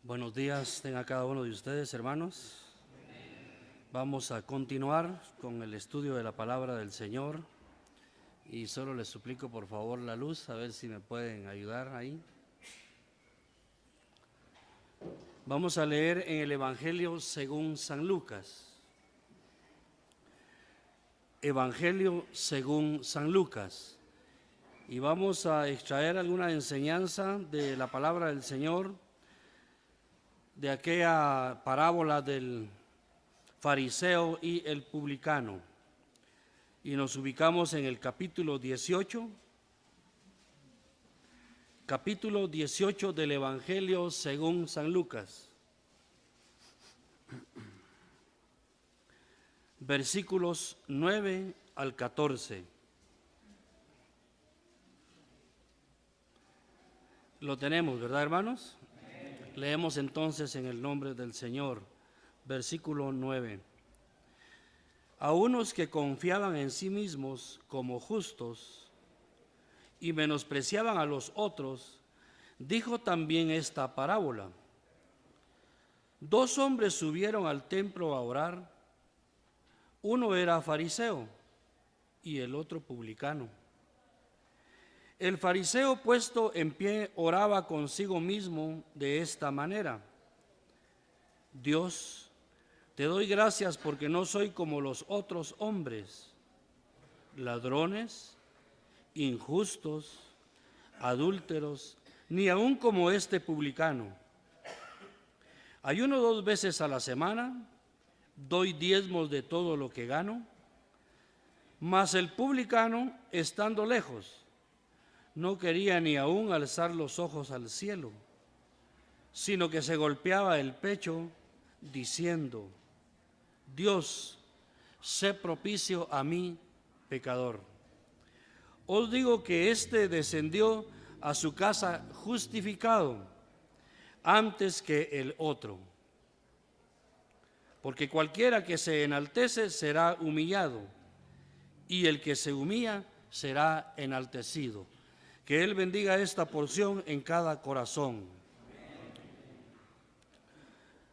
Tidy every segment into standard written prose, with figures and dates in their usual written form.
Buenos días tenga cada uno de ustedes, hermanos. Vamos a continuar con el estudio de la palabra del Señor y solo les suplico por favor la luz, a ver si me pueden ayudar ahí. Vamos a leer en el Evangelio según San Lucas. Evangelio según San Lucas. Y vamos a extraer alguna enseñanza de la palabra del Señor, de aquella parábola del fariseo y el publicano. Y nos ubicamos en el capítulo 18 del Evangelio según San Lucas, versículos 9 al 14. Lo tenemos, ¿verdad, hermanos? Leemos entonces en el nombre del Señor. Versículo 9. A unos que confiaban en sí mismos como justos y menospreciaban a los otros, dijo también esta parábola. Dos hombres subieron al templo a orar. Uno era fariseo y el otro publicano. El fariseo, puesto en pie, oraba consigo mismo de esta manera: Dios, te doy gracias porque no soy como los otros hombres, ladrones, injustos, adúlteros, ni aun como este publicano. Ayuno 2 veces a la semana, doy diezmos de todo lo que gano. Mas el publicano, estando lejos, no quería ni aun alzar los ojos al cielo, sino que se golpeaba el pecho, diciendo: Dios, sé propicio a mí, pecador. Os digo que éste descendió a su casa justificado antes que el otro. Porque cualquiera que se enaltece será humillado, y el que se humilla será enaltecido. Que Él bendiga esta porción en cada corazón.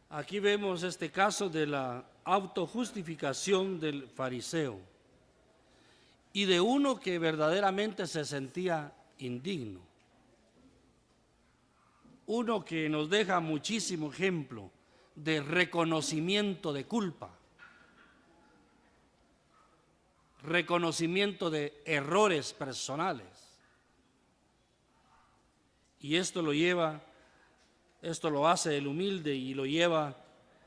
Aquí vemos este caso de la autojustificación del fariseo y de uno que verdaderamente se sentía indigno. Uno que nos deja muchísimo ejemplo de reconocimiento de culpa, reconocimiento de errores personales. Y esto lo hace el humilde y lo lleva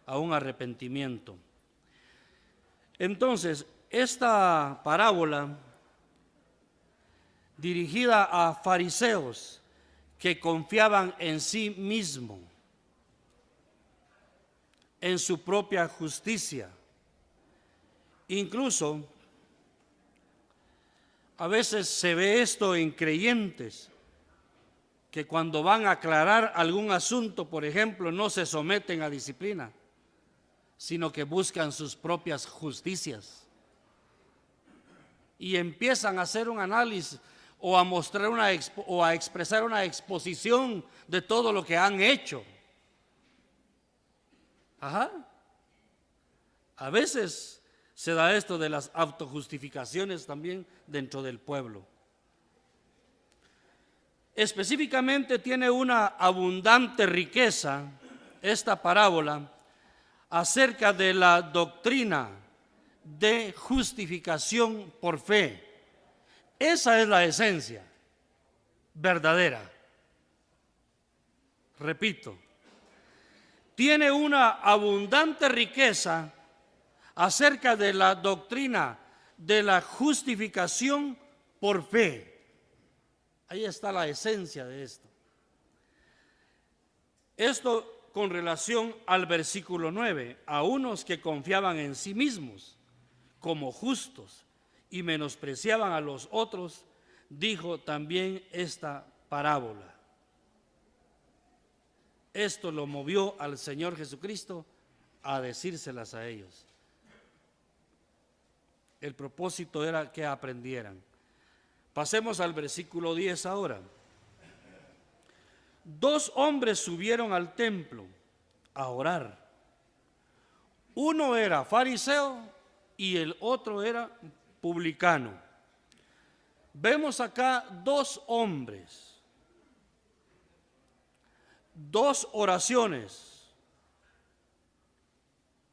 a un arrepentimiento. Entonces, esta parábola dirigida a fariseos que confiaban en sí mismos, en su propia justicia. Incluso, a veces se ve esto en creyentes, que cuando van a aclarar algún asunto, por ejemplo, no se someten a disciplina, sino que buscan sus propias justicias y empiezan a hacer un análisis o a mostrar o a expresar una exposición de todo lo que han hecho. A veces se da esto de las autojustificaciones también dentro del pueblo. Específicamente tiene una abundante riqueza esta parábola acerca de la doctrina de justificación por fe. Esa es la esencia verdadera. Repito, tiene una abundante riqueza acerca de la doctrina de la justificación por fe. Ahí está la esencia de esto. Esto con relación al versículo 9, a unos que confiaban en sí mismos como justos y menospreciaban a los otros, dijo también esta parábola. Esto lo movió al Señor Jesucristo a decírselas a ellos. El propósito era que aprendieran. Pasemos al versículo 10 ahora. Dos hombres subieron al templo, a orar. Uno era fariseo y el otro era publicano. Vemos acá dos hombres, dos oraciones,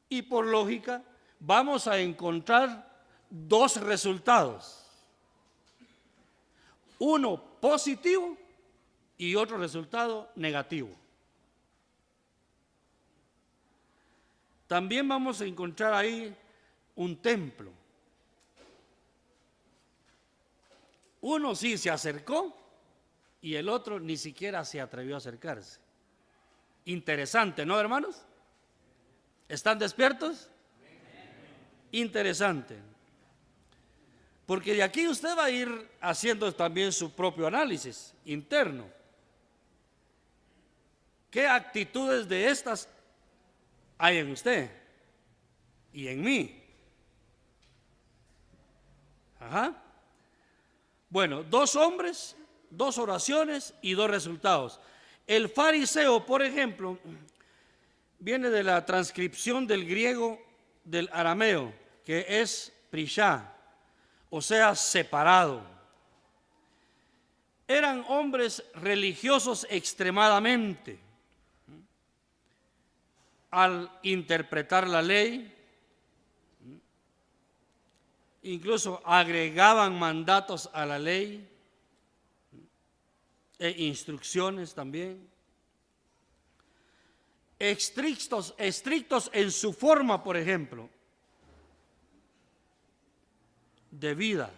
y por lógica vamos a encontrar dos resultados, uno positivo y otro resultado negativo. También vamos a encontrar ahí un templo. Uno sí se acercó y el otro ni siquiera se atrevió a acercarse. Interesante, ¿no, hermanos? ¿Están despiertos? Interesante. Porque de aquí usted va a ir haciendo también su propio análisis interno. ¿Qué actitudes de estas hay en usted y en mí? Ajá. Bueno, dos hombres, dos oraciones y dos resultados. El fariseo, por ejemplo, viene de la transcripción del griego del arameo, que es prishá, o sea, separado. Eran hombres religiosos extremadamente. Al interpretar la ley, incluso agregaban mandatos a la ley e instrucciones también. Estrictos en su forma, por ejemplo, de vida.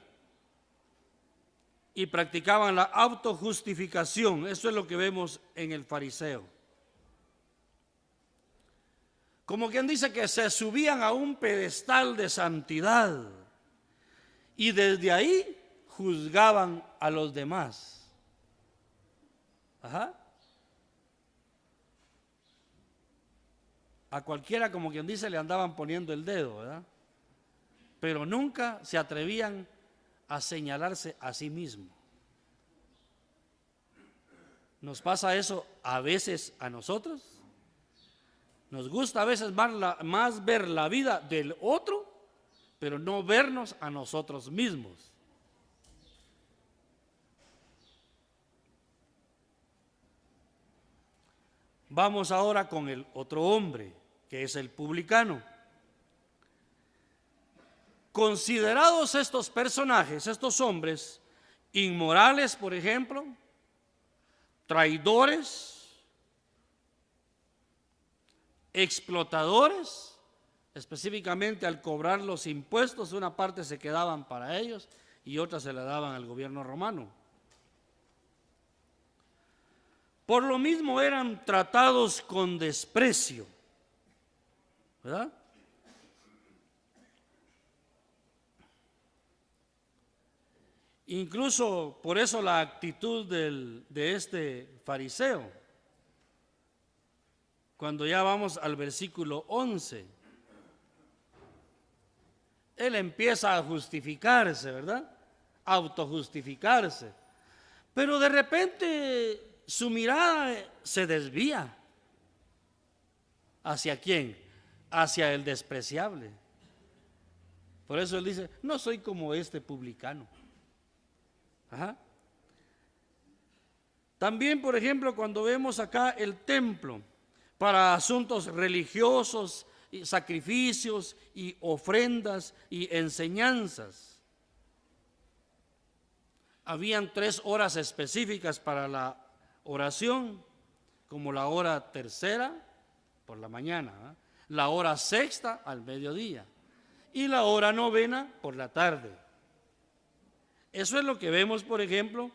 Y practicaban la autojustificación. Eso es lo que vemos en el fariseo. Como quien dice que se subían a un pedestal de santidad y desde ahí juzgaban a los demás. Ajá. A cualquiera, como quien dice, le andaban poniendo el dedo, ¿verdad? Pero nunca se atrevían a señalarse a sí mismo. ¿Nos pasa eso a veces a nosotros? Nos gusta a veces más ver la vida del otro, pero no vernos a nosotros mismos. Vamos ahora con el otro hombre, que es el publicano. Considerados estos personajes, estos hombres, inmorales, por ejemplo, traidores, explotadores, específicamente al cobrar los impuestos, una parte se quedaban para ellos y otra se la daban al gobierno romano. Por lo mismo eran tratados con desprecio, ¿verdad? Incluso por eso la actitud de este fariseo. Cuando ya vamos al versículo 11, él empieza a justificarse, ¿verdad? Autojustificarse. Pero de repente su mirada se desvía. ¿Hacia quién? Hacia el despreciable. Por eso él dice, no soy como este publicano. Ajá. También, por ejemplo, cuando vemos acá el templo, para asuntos religiosos, y sacrificios y ofrendas y enseñanzas. Habían 3 horas específicas para la oración, como la hora tercera por la mañana, la hora sexta al mediodía y la hora novena por la tarde. Eso es lo que vemos, por ejemplo,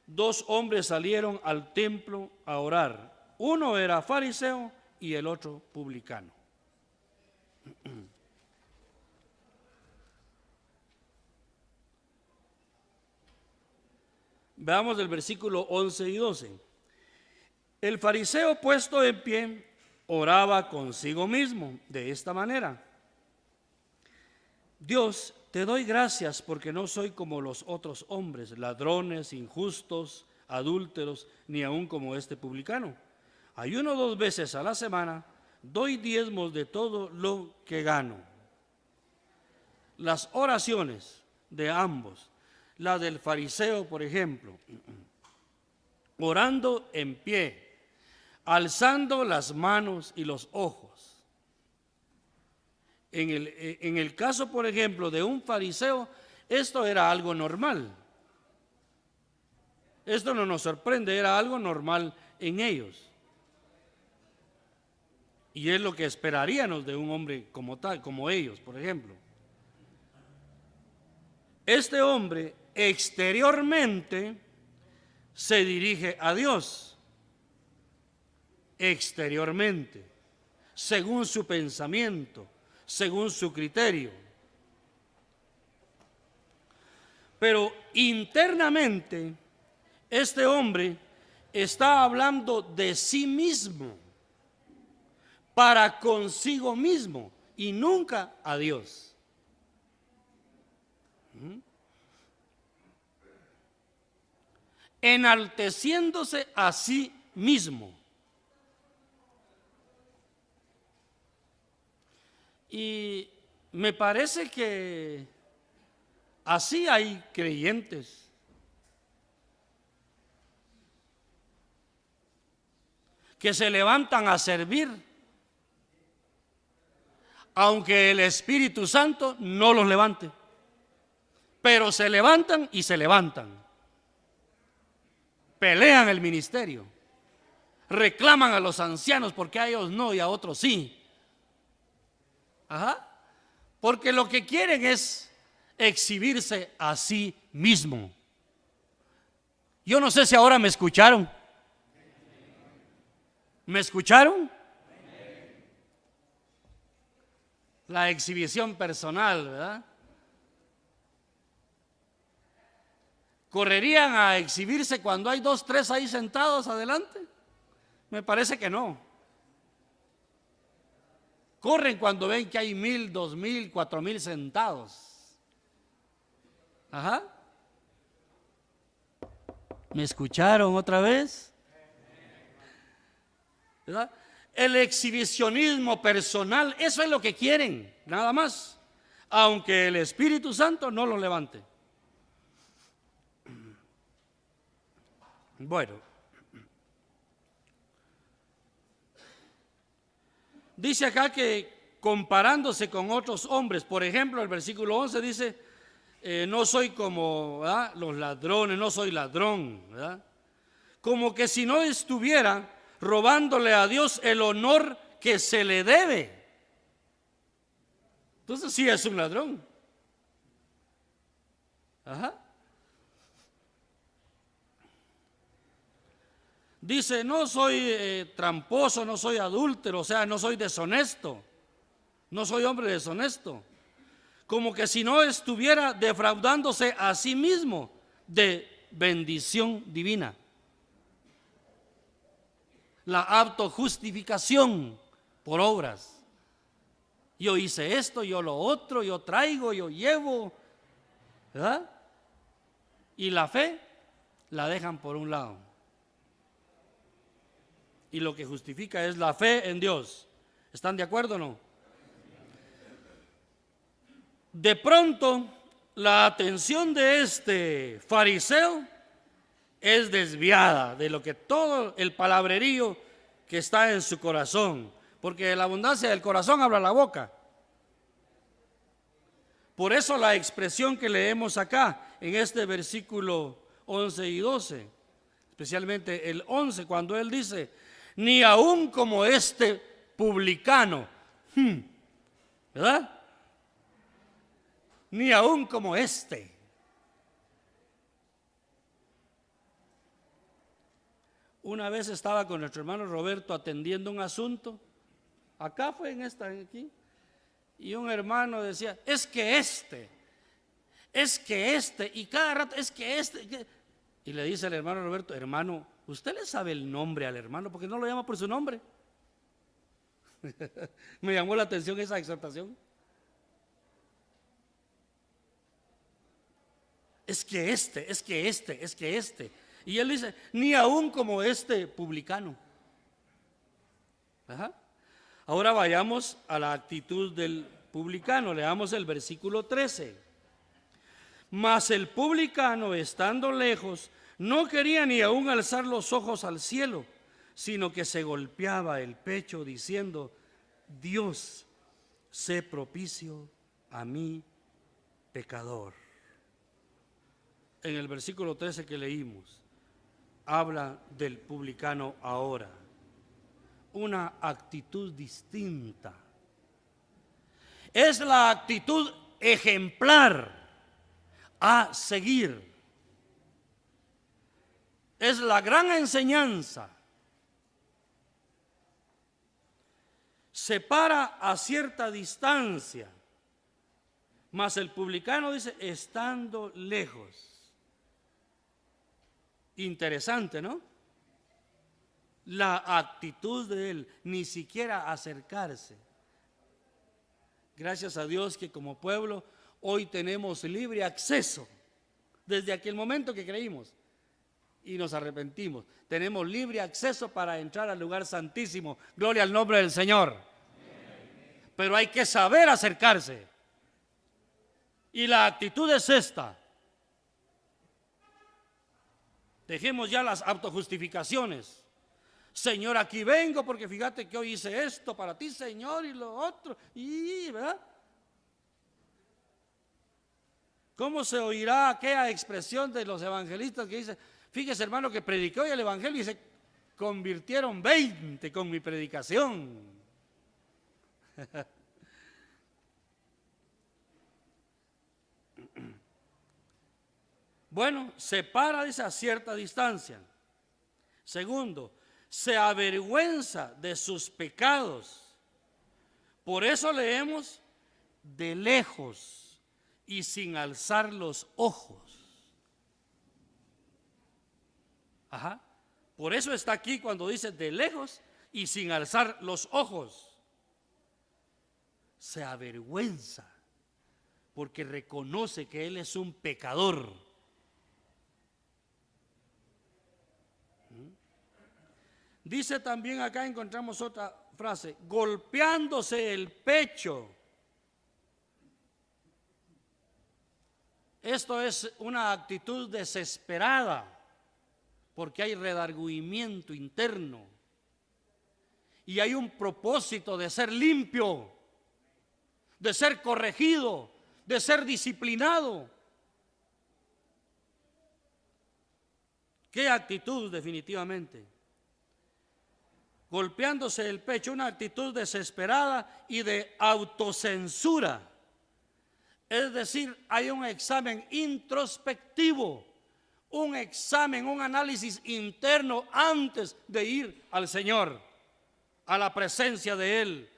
2 hombres salieron al templo a orar. Uno era fariseo y el otro publicano. Veamos el versículo 11 y 12. El fariseo, puesto en pie, oraba consigo mismo de esta manera: Dios, te doy gracias porque no soy como los otros hombres, ladrones, injustos, adúlteros, ni aun como este publicano. Ayuno 2 veces a la semana, doy diezmos de todo lo que gano. Las oraciones de ambos, la del fariseo, por ejemplo, orando en pie, alzando las manos y los ojos. En el caso, por ejemplo, de un fariseo, esto era algo normal. Esto no nos sorprende, era algo normal en ellos. Y es lo que esperaríamos de un hombre como tal, como ellos, por ejemplo. Este hombre exteriormente se dirige a Dios, exteriormente, según su pensamiento, según su criterio. Pero internamente, este hombre está hablando de sí mismo, para consigo mismo y nunca a Dios. Enalteciéndose a sí mismo. Y me parece que así hay creyentes que se levantan a servir, aunque el Espíritu Santo no los levante, pero se levantan y se levantan, pelean el ministerio, reclaman a los ancianos porque a ellos no y a otros sí. Porque lo que quieren es exhibirse a sí mismo. Yo no sé si ahora me escucharon. ¿Me escucharon? La exhibición personal, ¿verdad? ¿Correrían a exhibirse cuando hay 2, 3 ahí sentados adelante? Me parece que no. Corren cuando ven que hay 1,000, 2,000, 4,000 sentados. ¿Me escucharon otra vez? ¿Verdad? El exhibicionismo personal, eso es lo que quieren, nada más, aunque el Espíritu Santo no lo levante. Bueno, dice acá que comparándose con otros hombres, por ejemplo, el versículo 11 dice, no soy como los ladrones, no soy ladrón, ¿verdad? Como que si no estuviera robándole a Dios el honor que se le debe. Entonces sí es un ladrón. Dice, no soy tramposo, no soy adúltero, o sea, no soy deshonesto, no soy hombre deshonesto. Como que si no estuviera defraudándose a sí mismo de bendición divina. La autojustificación por obras. Yo hice esto, yo lo otro, yo traigo, yo llevo, ¿verdad? Y la fe la dejan por un lado. Y lo que justifica es la fe en Dios. ¿Están de acuerdo o no? De pronto, la atención de este fariseo es desviada de lo que todo el palabrerío que está en su corazón, porque de la abundancia del corazón habla la boca. Por eso la expresión que leemos acá en este versículo 11 y 12, especialmente el 11, cuando él dice, ni aún como este publicano, ¿verdad? Ni aún como este. Una vez estaba con nuestro hermano Roberto atendiendo un asunto, acá fue aquí, y un hermano decía, es que este, y cada rato, es que este. Y le dice el hermano Roberto, hermano, ¿usted le sabe el nombre al hermano? Porque no lo llama por su nombre. Me llamó la atención esa exhortación. Es que este. Y él dice, ni aún como este publicano. Ahora vayamos a la actitud del publicano. Leamos el versículo 13. Mas el publicano, estando lejos, no quería ni aún alzar los ojos al cielo, sino que se golpeaba el pecho diciendo: Dios, sé propicio a mí, pecador. En el versículo 13 que leímos, habla del publicano ahora. Una actitud distinta. Es la actitud ejemplar a seguir. Es la gran enseñanza. Se para a cierta distancia, mas el publicano dice: estando lejos. Interesante, ¿no? La actitud de él, ni siquiera acercarse. Gracias a Dios que como pueblo hoy tenemos libre acceso. Desde aquel momento que creímos y nos arrepentimos, tenemos libre acceso para entrar al lugar santísimo. Gloria al nombre del Señor. Pero hay que saber acercarse. Y la actitud es esta. Dejemos ya las autojustificaciones. Señor, aquí vengo porque fíjate que hoy hice esto para ti, Señor, y lo otro. Y, ¿verdad? ¿Cómo se oirá aquella expresión de los evangelistas que dice: fíjese, hermano, que prediqué hoy el evangelio y se convirtieron 20 con mi predicación? Bueno, se para de esa cierta distancia. Segundo, se avergüenza de sus pecados. Por eso leemos: de lejos y sin alzar los ojos. Ajá. Por eso está aquí cuando dice de lejos y sin alzar los ojos. Se avergüenza porque reconoce que él es un pecador. Dice también acá, encontramos otra frase: golpeándose el pecho. Esto es una actitud desesperada, porque hay redargüimiento interno y hay un propósito de ser limpio, de ser corregido, de ser disciplinado. ¿Qué actitud definitivamente? Golpeándose el pecho, una actitud desesperada y de autocensura. Es decir, hay un examen introspectivo, un examen, un análisis interno antes de ir al Señor, a la presencia de Él.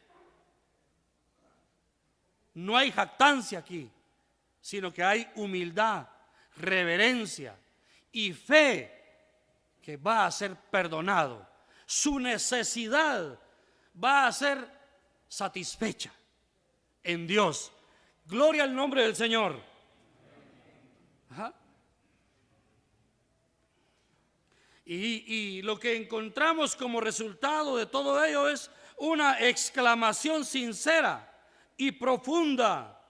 No hay jactancia aquí, sino que hay humildad, reverencia y fe que va a ser perdonado. Su necesidad va a ser satisfecha en Dios. Gloria al nombre del Señor. Ajá. Y lo que encontramos como resultado de todo ello es una exclamación sincera y profunda.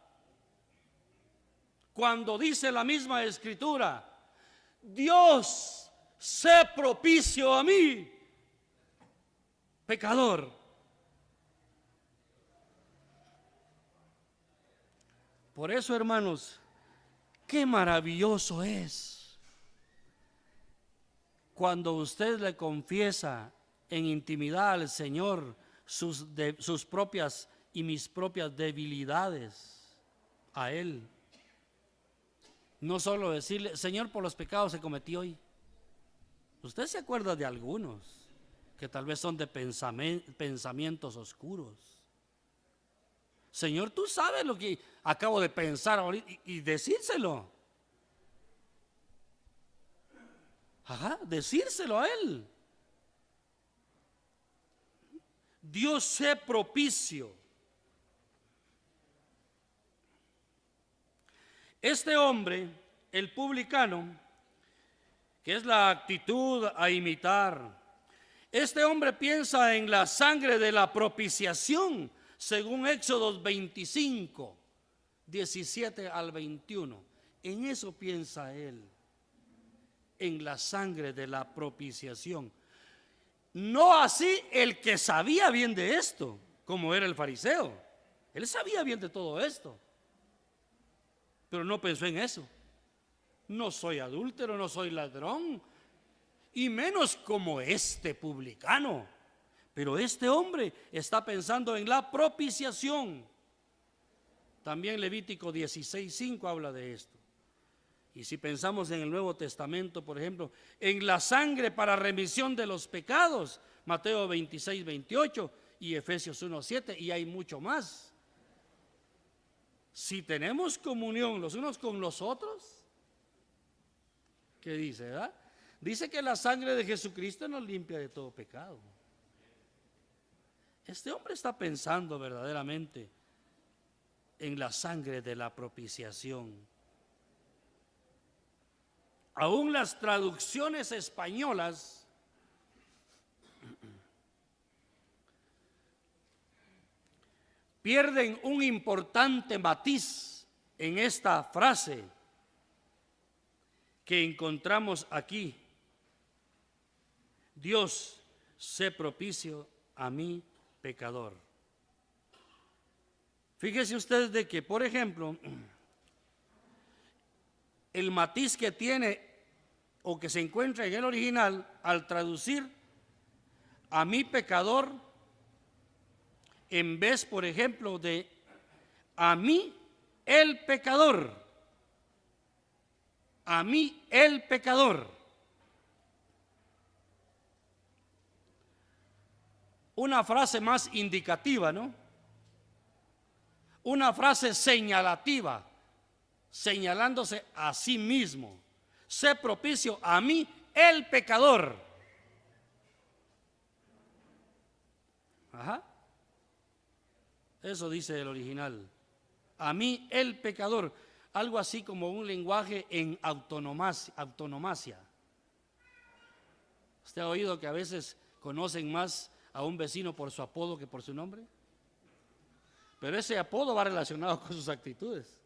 Cuando dice la misma Escritura: Dios, sé propicio a mí, pecador. Por eso, hermanos, qué maravilloso es cuando usted le confiesa en intimidad al Señor sus propias y mis propias debilidades a Él. No solo decirle: Señor, por los pecados que cometí hoy. Usted se acuerda de algunos que tal vez son de pensamientos oscuros. Señor, tú sabes lo que acabo de pensar ahorita, y decírselo. Ajá, decírselo a Él. Dios sé propicio. Este hombre, el publicano, que es la actitud a imitar, Este hombre piensa en la sangre de la propiciación, según Éxodo 25, 17 al 21. En eso piensa él, en la sangre de la propiciación. No así el que sabía bien de esto, como era el fariseo. Él sabía bien de todo esto, pero no pensó en eso. No soy adúltero, no soy ladrón, y menos como este publicano. Pero este hombre está pensando en la propiciación. También Levítico 16:5 habla de esto. Y si pensamos en el Nuevo Testamento, por ejemplo, en la sangre para remisión de los pecados, Mateo 26:28 y Efesios 1:7, y hay mucho más. Si tenemos comunión los unos con los otros, ¿qué dice, verdad? Dice que la sangre de Jesucristo nos limpia de todo pecado. Este hombre está pensando verdaderamente en la sangre de la propiciación. Aún las traducciones españolas pierden un importante matiz en esta frase que encontramos aquí. Dios, sé propicio a mí, pecador. Fíjese usted de que, por ejemplo, el matiz que tiene o que se encuentra en el original al traducir a mí, pecador, en vez, por ejemplo, de a mí, el pecador. A mí, el pecador. Una frase más indicativa, ¿no? Una frase señalativa, señalándose a sí mismo. Sé propicio a mí, el pecador. Ajá. Eso dice el original. A mí, el pecador. Algo así como un lenguaje en autonomacia. ¿Usted ha oído que a veces conocen más a un vecino por su apodo que por su nombre? Pero ese apodo va relacionado con sus actitudes,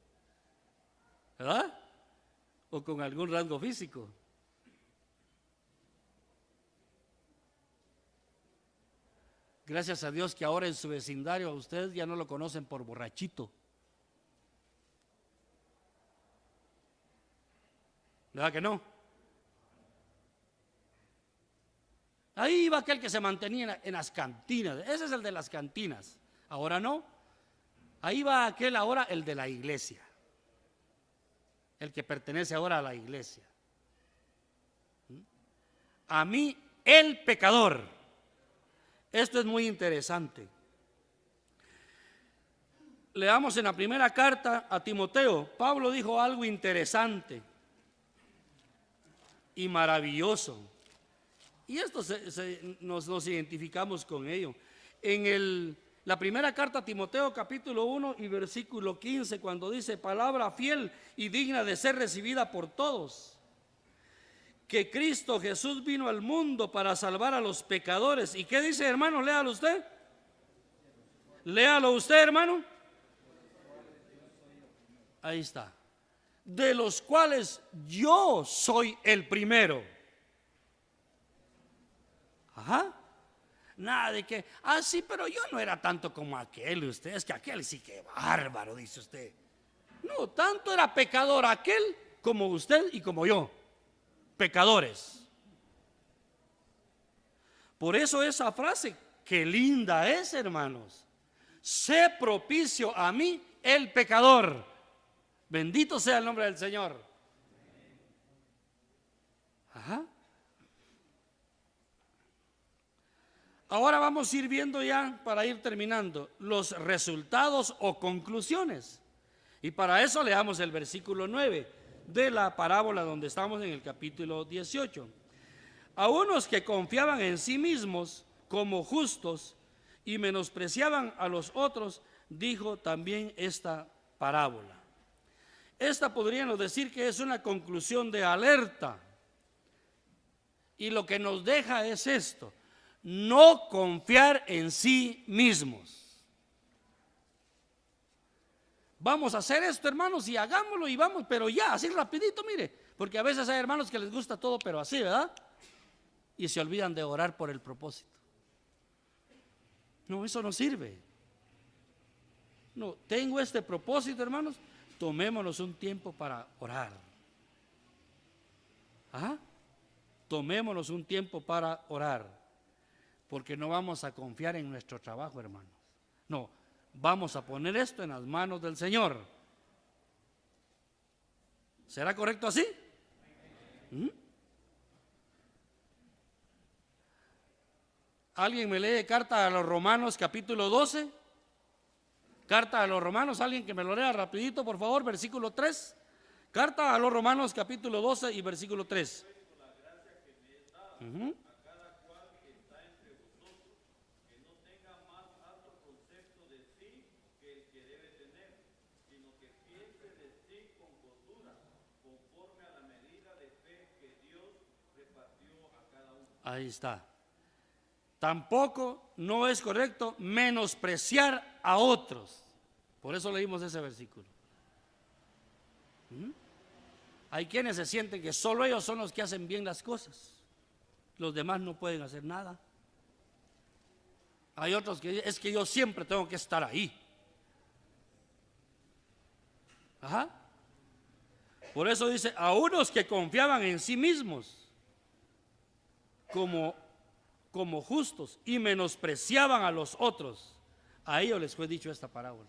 ¿verdad? O con algún rasgo físico. Gracias a Dios que ahora en su vecindario a ustedes ya no lo conocen por borrachito. ¿Verdad que no? Ahí iba aquel que se mantenía en las cantinas. Ese es el de las cantinas. Ahora no. Ahí va aquel ahora, el de la iglesia. El que pertenece ahora a la iglesia. A mí, el pecador. Esto es muy interesante. Leamos en la primera carta a Timoteo. Pablo dijo algo interesante y maravilloso. Y esto nos identificamos con ello. En la primera carta a Timoteo, capítulo 1 y versículo 15, cuando dice: palabra fiel y digna de ser recibida por todos, que Cristo Jesús vino al mundo para salvar a los pecadores. ¿Y qué dice, hermano? Léalo usted. Léalo usted, hermano. Ahí está. De los cuales yo soy el primero. Ajá. Nada de que, sí, pero yo no era tanto como aquel. Usted es que aquel sí que bárbaro, dice usted. No, tanto era pecador aquel como usted y como yo. Pecadores. Por eso esa frase, qué linda es, hermanos. Sé propicio a mí, el pecador. Bendito sea el nombre del Señor. Ajá. Ahora vamos a ir viendo ya, para ir terminando, los resultados o conclusiones. Y para eso leamos el versículo 9 de la parábola donde estamos en el capítulo 18. A unos que confiaban en sí mismos como justos y menospreciaban a los otros, dijo también esta parábola. Esta podríamos decir que es una conclusión de alerta. Y lo que nos deja es esto. no confiar en sí mismos. Vamos a hacer esto, hermanos, y hagámoslo y vamos, pero ya, así rapidito, mire, porque a veces hay hermanos que les gusta todo, pero así, ¿verdad? Y se olvidan de orar por el propósito. No, eso no sirve. No, tengo este propósito, hermanos, tomémonos un tiempo para orar. ¿Ah? Tomémonos un tiempo para orar, porque no vamos a confiar en nuestro trabajo, hermanos. No, vamos a poner esto en las manos del Señor. ¿Será correcto así? ¿Mm? ¿Alguien me lee carta a los Romanos capítulo 12? Carta a los Romanos, alguien que me lo lea rapidito, por favor, versículo 3. Carta a los Romanos capítulo 12 y versículo 3. Uh-huh. Ahí está. Tampoco no es correcto menospreciar a otros. Por eso leímos ese versículo. Hay quienes se sienten que solo ellos son los que hacen bien las cosas. Los demás no pueden hacer nada. Hay otros que es que yo siempre tengo que estar ahí. Ajá. Por eso dice, a unos que confiaban en sí mismos como justos y menospreciaban a los otros, a ellos les fue dicho esta parábola.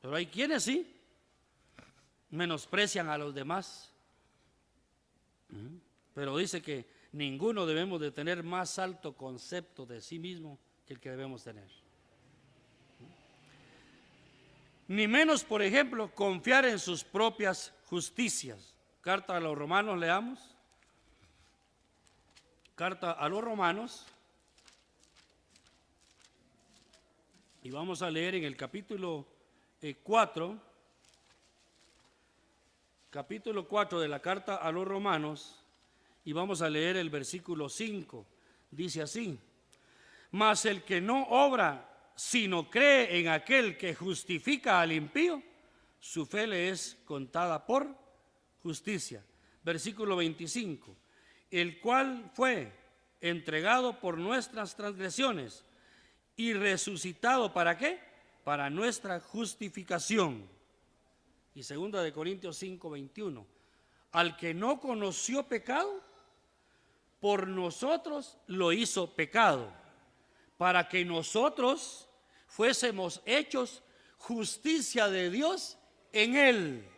Pero hay quienes sí menosprecian a los demás. Pero dice que ninguno debemos de tener más alto concepto de sí mismo que el que debemos tener. Ni menos, por ejemplo, confiar en sus propias justicias. Carta a los Romanos, leamos. Carta a los Romanos. Y vamos a leer en el capítulo 4, capítulo 4 de la carta a los Romanos, y vamos a leer el versículo 5. Dice así: mas el que no obra, sino cree en aquel que justifica al impío, su fe le es contada por justicia. Versículo 25: el cual fue entregado por nuestras transgresiones y resucitado, ¿para qué? Para nuestra justificación. Y 2 de Corintios 5:21: al que no conoció pecado, por nosotros lo hizo pecado, para que nosotros fuésemos hechos justicia de Dios en él.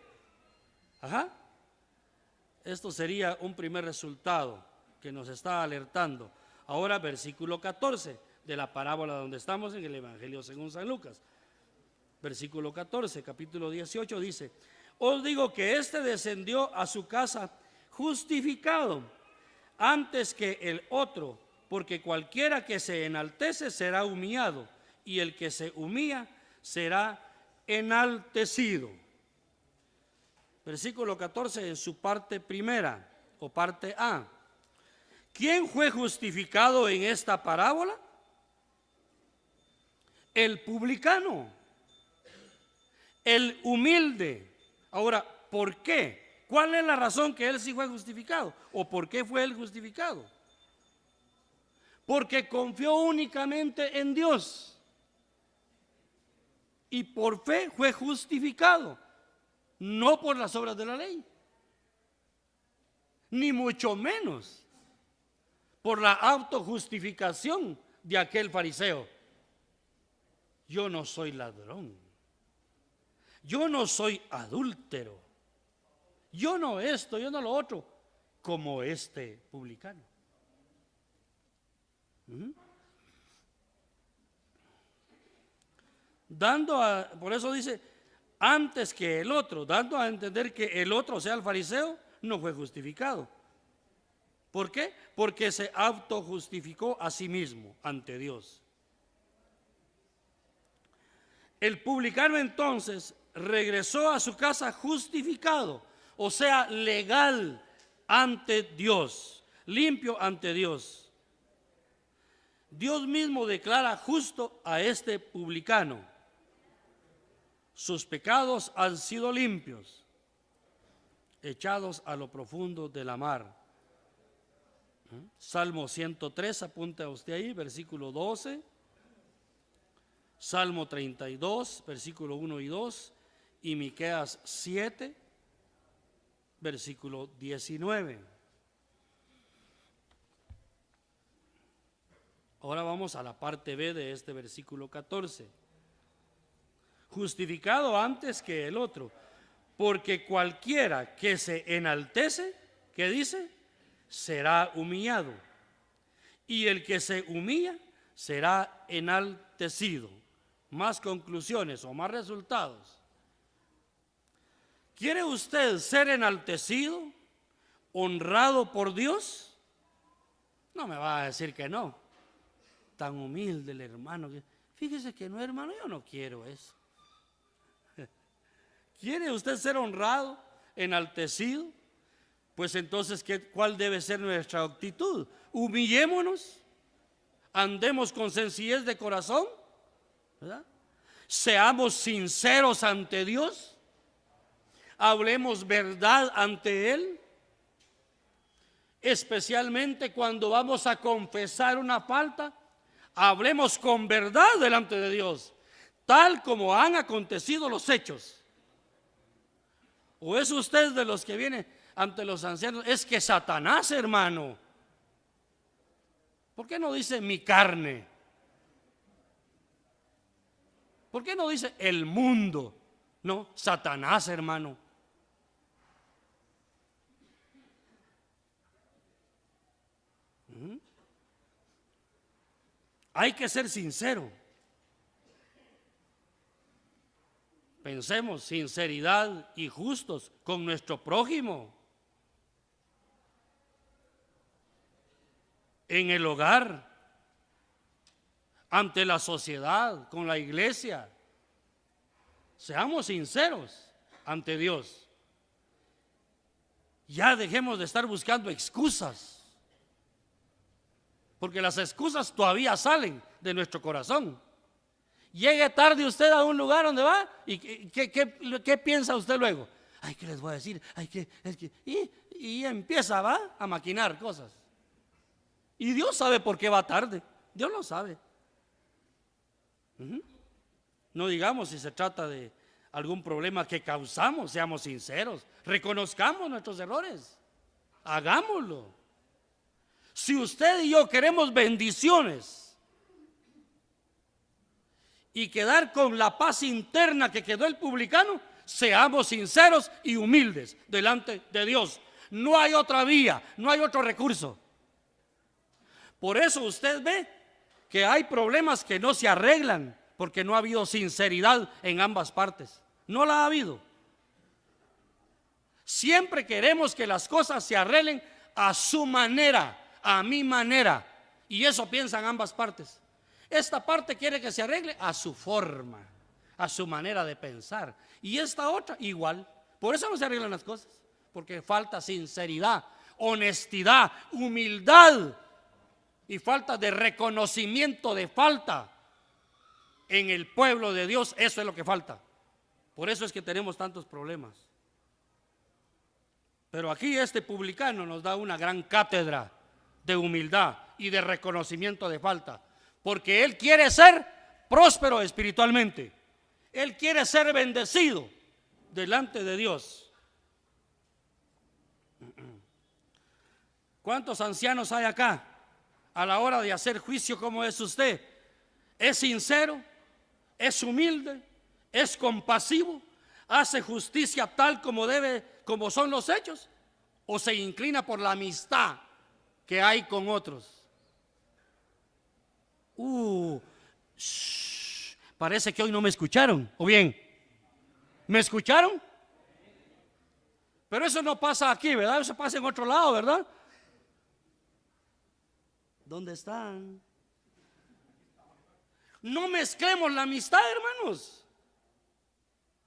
Ajá. Esto sería un primer resultado que nos está alertando. Ahora versículo 14 de la parábola donde estamos en el Evangelio según San Lucas. Versículo 14, capítulo 18 dice: os digo que éste descendió a su casa justificado antes que el otro, porque cualquiera que se enaltece será humillado, y el que se humilla será enaltecido. Versículo 14 en su parte primera o parte A. ¿Quién fue justificado en esta parábola? El publicano, el humilde. Ahora, ¿por qué? ¿Cuál es la razón que él sí fue justificado? ¿O por qué fue él justificado? Porque confió únicamente en Dios y por fe fue justificado, no por las obras de la ley, ni mucho menos por la autojustificación de aquel fariseo. Yo no soy ladrón, yo no soy adúltero, yo no esto, yo no lo otro, como este publicano. Por eso dice, antes que el otro, dando a entender que el otro, o sea, el fariseo, no fue justificado. ¿Por qué? Porque se autojustificó a sí mismo ante Dios. El publicano entonces regresó a su casa justificado, o sea, legal ante Dios, limpio ante Dios. Dios mismo declara justo a este publicano. Sus pecados han sido limpios, echados a lo profundo de la mar. Salmo 103, apunta usted ahí, versículo 12. Salmo 32, versículo 1 y 2. Y Miqueas 7, versículo 19. Ahora vamos a la parte B de este versículo 14. Justificado antes que el otro, porque cualquiera que se enaltece, ¿qué dice? Será humillado, y el que se humilla será enaltecido. Más conclusiones o más resultados. ¿Quiere usted ser enaltecido, honrado por Dios? No me va a decir que no. Tan humilde el hermano. Fíjese que no, hermano, yo no quiero eso. ¿Quiere usted ser honrado, enaltecido? Pues entonces, ¿cuál debe ser nuestra actitud? Humillémonos, andemos con sencillez de corazón, ¿verdad? Seamos sinceros ante Dios, hablemos verdad ante Él, especialmente cuando vamos a confesar una falta, hablemos con verdad delante de Dios, tal como han acontecido los hechos. ¿O es usted de los que viene ante los ancianos? Es que Satanás, hermano. ¿Por qué no dice mi carne? ¿Por qué no dice el mundo? No, Satanás, hermano. Hay que ser sincero. Pensemos, sinceridad y justos con nuestro prójimo. En el hogar, ante la sociedad, con la iglesia. Seamos sinceros ante Dios. Ya dejemos de estar buscando excusas, porque las excusas todavía salen de nuestro corazón. Llegue tarde usted a un lugar donde va y ¿qué piensa usted luego? Ay, ¿qué les voy a decir? Ay, y empieza, ¿va? A maquinar cosas. Y Dios sabe por qué va tarde. Dios lo sabe. No digamos si se trata de algún problema que causamos, seamos sinceros, reconozcamos nuestros errores, hagámoslo. Si usted y yo queremos bendiciones y quedar con la paz interna que quedó el publicano, seamos sinceros y humildes delante de Dios. No hay otra vía, no hay otro recurso. Por eso usted ve que hay problemas que no se arreglan, porque no ha habido sinceridad en ambas partes. No la ha habido. Siempre queremos que las cosas se arreglen a su manera, a mi manera, y eso piensan ambas partes. Esta parte quiere que se arregle a su forma, a su manera de pensar, y esta otra igual. Por eso no se arreglan las cosas, porque falta sinceridad, honestidad, humildad y falta de reconocimiento de falta en el pueblo de Dios. Eso es lo que falta. Por eso es que tenemos tantos problemas. Pero aquí este publicano nos da una gran cátedra de humildad y de reconocimiento de falta, porque él quiere ser próspero espiritualmente. Él quiere ser bendecido delante de Dios. ¿Cuántos ancianos hay acá? A la hora de hacer juicio, ¿cómo es usted? ¿Es sincero? ¿Es humilde? ¿Es compasivo? ¿Hace justicia tal como debe, como son los hechos? ¿O se inclina por la amistad que hay con otros? Parece que hoy no me escucharon. ¿O bien? ¿Me escucharon? Pero eso no pasa aquí, ¿verdad? Eso pasa en otro lado, ¿verdad? ¿Dónde están? No mezclemos la amistad, hermanos.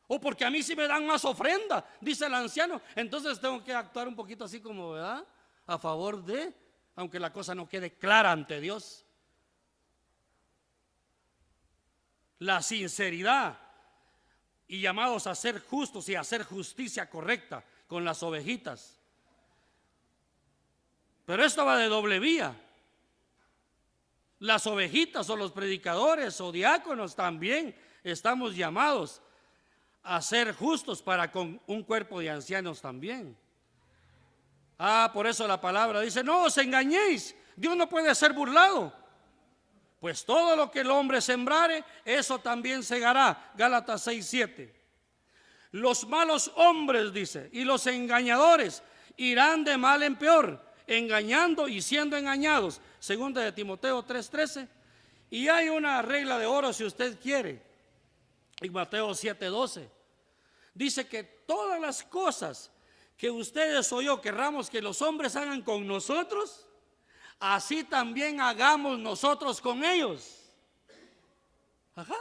O porque a mí sí me dan más ofrenda, dice el anciano. Entonces tengo que actuar un poquito así como, ¿verdad?, a favor de, aunque la cosa no quede clara ante Dios. La sinceridad y llamados a ser justos y a hacer justicia correcta con las ovejitas. Pero esto va de doble vía. Las ovejitas o los predicadores o diáconos también estamos llamados a ser justos para con un cuerpo de ancianos también. Por eso la palabra dice: no os engañéis, Dios no puede ser burlado. Pues todo lo que el hombre sembrare, eso también segará. Gálatas 6:7. Los malos hombres, dice, y los engañadores irán de mal en peor, engañando y siendo engañados. Segunda de Timoteo 3:13. Y hay una regla de oro, si usted quiere, en Mateo 7:12. Dice que todas las cosas que ustedes o yo querramos que los hombres hagan con nosotros, así también hagamos nosotros con ellos. Ajá.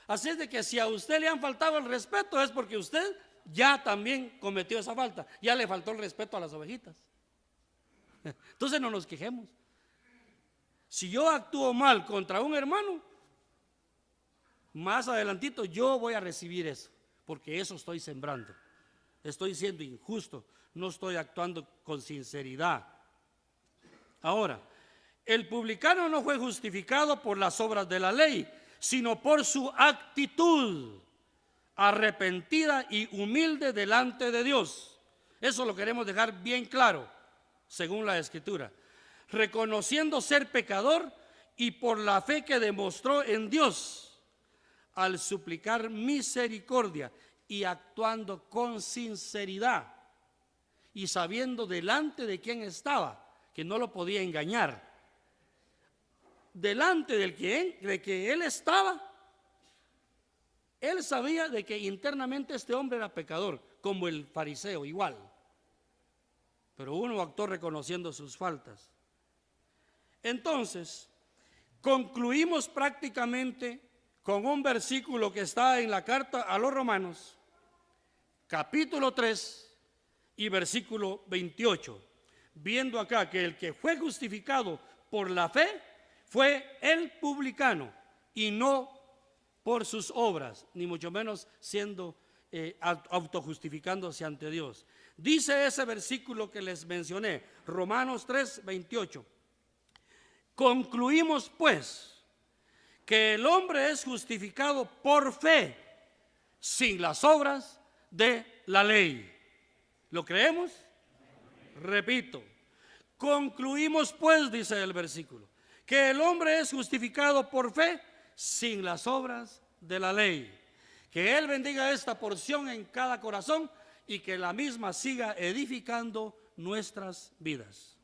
Así es de que si a usted le han faltado el respeto, es porque usted ya también cometió esa falta. Ya le faltó el respeto a las ovejitas. Entonces no nos quejemos. Si yo actúo mal contra un hermano, más adelantito yo voy a recibir eso, porque eso estoy sembrando. Estoy siendo injusto, no estoy actuando con sinceridad. Ahora, el publicano no fue justificado por las obras de la ley, sino por su actitud arrepentida y humilde delante de Dios. Eso lo queremos dejar bien claro, según la Escritura. Reconociendo ser pecador y por la fe que demostró en Dios, al suplicar misericordia y actuando con sinceridad y sabiendo delante de quién estaba, que no lo podía engañar. Delante de que él estaba, él sabía de que internamente este hombre era pecador, como el fariseo igual. Pero uno actuó reconociendo sus faltas. Entonces, concluimos prácticamente con un versículo que está en la carta a los Romanos, capítulo 3 y versículo 28, viendo acá que el que fue justificado por la fe fue el publicano y no por sus obras, ni mucho menos siendo autojustificándose ante Dios. Dice ese versículo que les mencioné, Romanos 3, 28. Concluimos pues que el hombre es justificado por fe, sin las obras de la ley. ¿Lo creemos? Repito, concluimos pues, dice el versículo, que el hombre es justificado por fe, sin las obras de la ley. Que Él bendiga esta porción en cada corazón y que la misma siga edificando nuestras vidas.